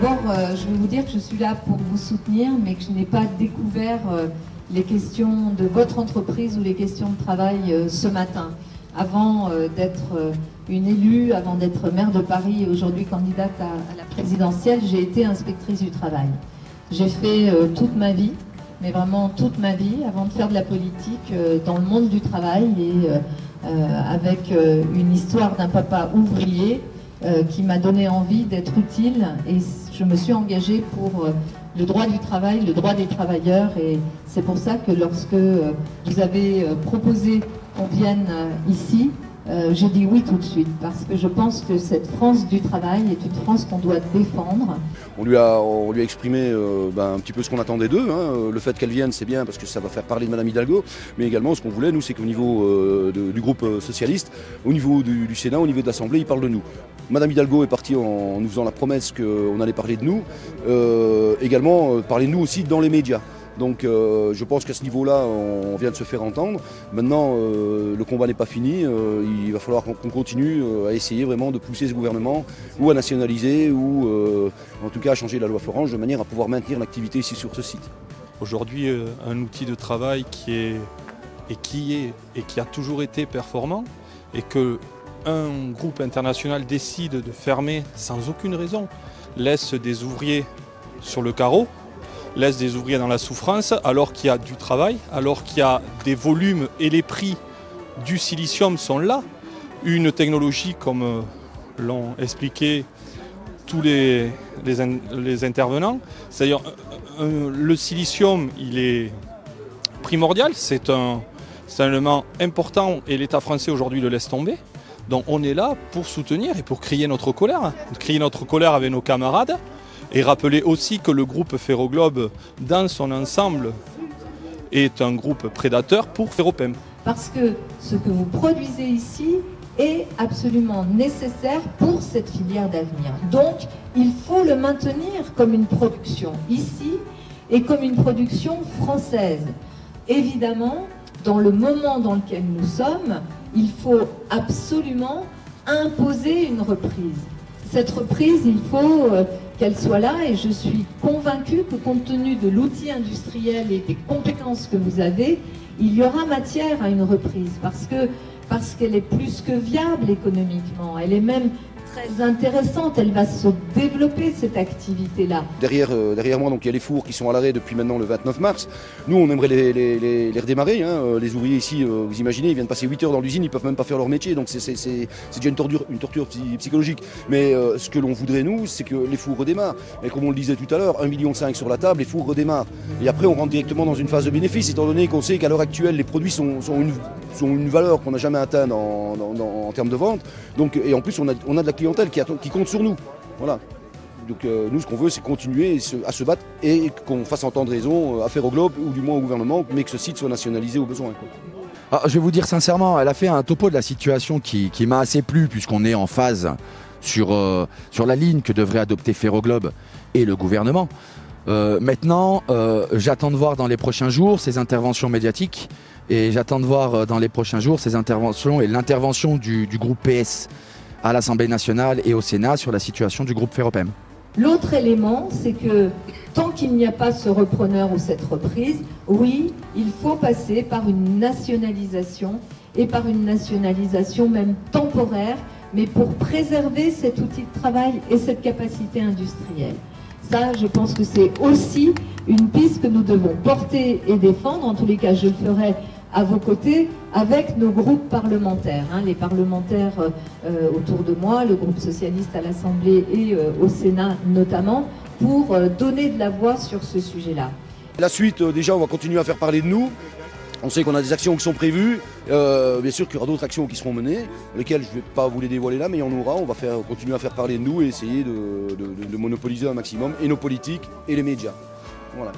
D'abord, je vais vous dire que je suis là pour vous soutenir, mais que je n'ai pas découvert les questions de votre entreprise ou les questions de travail ce matin. Avant d'être une élue, avant d'être maire de Paris et aujourd'hui candidate à la présidentielle, j'ai été inspectrice du travail. J'ai fait toute ma vie, mais vraiment toute ma vie, avant de faire de la politique, dans le monde du travail et avec une histoire d'un papa ouvrier qui m'a donné envie d'être utile, et je me suis engagée pour le droit du travail, le droit des travailleurs, et c'est pour ça que lorsque vous avez proposé qu'on vienne ici, j'ai dit oui tout de suite, parce que je pense que cette France du travail est une France qu'on doit défendre. On lui a exprimé un petit peu ce qu'on attendait d'eux. Hein. Le fait qu'elle vienne, c'est bien parce que ça va faire parler de Madame Hidalgo, mais également ce qu'on voulait, nous, c'est qu'au niveau du groupe socialiste, au niveau du Sénat, au niveau de l'Assemblée, ils parlent de nous. Madame Hidalgo est partie en nous faisant la promesse qu'on allait parler de nous, également parler de nous aussi dans les médias. Donc je pense qu'à ce niveau-là, on vient de se faire entendre. Maintenant, le combat n'est pas fini. Il va falloir qu'on continue à essayer vraiment de pousser ce gouvernement ou à nationaliser ou en tout cas à changer la loi Florange de manière à pouvoir maintenir l'activité ici sur ce site. Aujourd'hui, un outil de travail qui a toujours été performant, et que un groupe international décide de fermer sans aucune raison, laisse des ouvriers sur le carreau, laisse des ouvriers dans la souffrance, alors qu'il y a du travail, alors qu'il y a des volumes et les prix du silicium sont là. Une technologie, comme l'ont expliqué tous les intervenants, c'est-à-dire le silicium, il est primordial, c'est un élément important et l'État français aujourd'hui le laisse tomber. Donc on est là pour soutenir et pour crier notre colère avec nos camarades. Et rappeler aussi que le groupe Ferroglobe, dans son ensemble, est un groupe prédateur pour Ferropem. Parce que ce que vous produisez ici est absolument nécessaire pour cette filière d'avenir. Donc, il faut le maintenir comme une production ici et comme une production française. Évidemment, dans le moment dans lequel nous sommes, il faut absolument imposer une reprise. Cette reprise, il faut qu'elle soit là, et je suis convaincue que compte tenu de l'outil industriel et des compétences que vous avez, il y aura matière à une reprise, parce qu'elle est plus que viable économiquement, elle est même très intéressante, elle va se développer cette activité-là. Derrière moi, donc, il y a les fours qui sont à l'arrêt depuis maintenant le 29 mars. Nous, on aimerait les redémarrer. Hein. Les ouvriers ici, vous imaginez, ils viennent passer 8 heures dans l'usine, ils ne peuvent même pas faire leur métier, donc c'est déjà une torture psychologique. Mais ce que l'on voudrait, nous, c'est que les fours redémarrent. Et comme on le disait tout à l'heure, 1,5 million sur la table, les fours redémarrent. Et après, on rentre directement dans une phase de bénéfice, étant donné qu'on sait qu'à l'heure actuelle, les produits sont une valeur qu'on n'a jamais atteinte en termes de vente. Donc, et en plus, on a de la clientèle qui compte sur nous. Voilà. Donc nous, ce qu'on veut, c'est continuer à se battre et qu'on fasse entendre raison à Ferroglobe ou du moins au gouvernement, mais que ce site soit nationalisé au besoin. Quoi. Alors, je vais vous dire sincèrement, elle a fait un topo de la situation qui m'a assez plu, puisqu'on est en phase sur la ligne que devrait adopter Ferroglobe et le gouvernement. Maintenant, j'attends de voir dans les prochains jours ces interventions médiatiques, et j'attends de voir dans les prochains jours ces interventions et l'intervention du groupe PS à l'Assemblée nationale et au Sénat sur la situation du groupe Ferropem. L'autre élément, c'est que tant qu'il n'y a pas ce repreneur ou cette reprise, oui, il faut passer par une nationalisation, et par une nationalisation même temporaire, mais pour préserver cet outil de travail et cette capacité industrielle. Ça, je pense que c'est aussi une piste que nous devons porter et défendre. En tous les cas, je le ferai à vos côtés avec nos groupes parlementaires, hein, les parlementaires autour de moi, le groupe socialiste à l'Assemblée et au Sénat notamment, pour donner de la voix sur ce sujet-là. La suite, déjà, on va continuer à faire parler de nous. On sait qu'on a des actions qui sont prévues. Bien sûr qu'il y aura d'autres actions qui seront menées, lesquelles je ne vais pas vous les dévoiler là, mais il y en aura. On va continuer à faire parler de nous et essayer de monopoliser un maximum, et nos politiques et les médias. Voilà.